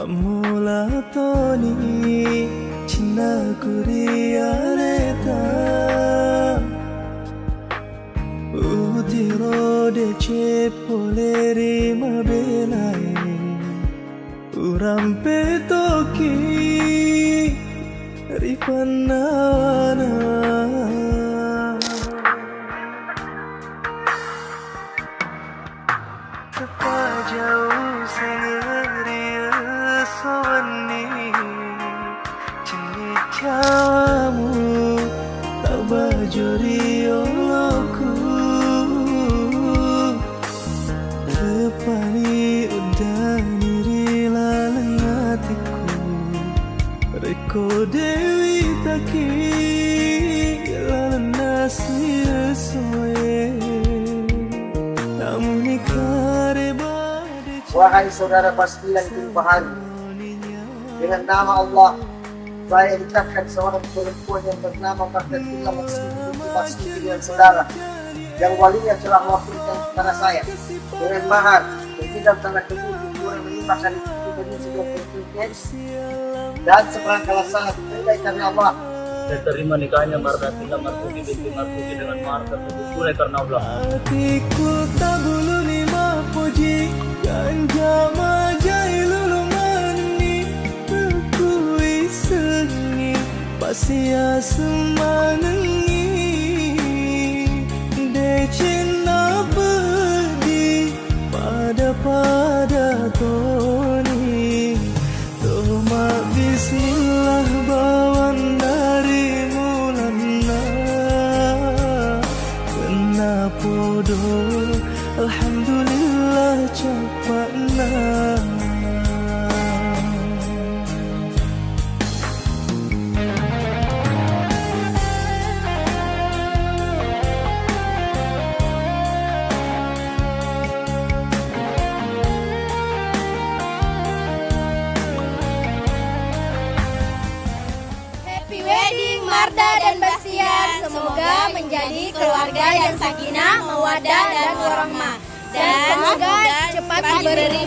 Mamula Tony Cina Kurialeta Utiro de Cepoleri Mabelai Urampe Toki Rifanawana Jauh sengeria sawani Cini cawamu Tak bajuri olokku Tepani udani rilalang hatiku Reko dewi taki Lalang nasi soe Namun Wahai saudara Basmilan bin Bahari, dengan nama Allah, saya ucapkan seorang perempuan yang bernama Mardatillah Maksudi dengan saudara, yang walinya telah mewakilkan kepada saya dengan mahar dan tidak tanda kemudian yang menimpakan itu dari sebuah pertunjukan dan seberangkali sangat berdaya karena Allah. Saya terima nikahnya Mardatillah Maksudi binti Maksudi dengan mahar tersebut tunai karena Allah. Hatiku tak bulu lima puji Ganja majai lulu mani Aku isengi Pasia semanengi Decina pergi Pada Tony Toma bismillah bawan dari mulana Kena podo Alhamdulillah cepatna Happy wedding Marda dan Bastian. Semoga menjadi keluarga yang sakinah, mawaddah dan warahmah. Dan semoga cepat diberi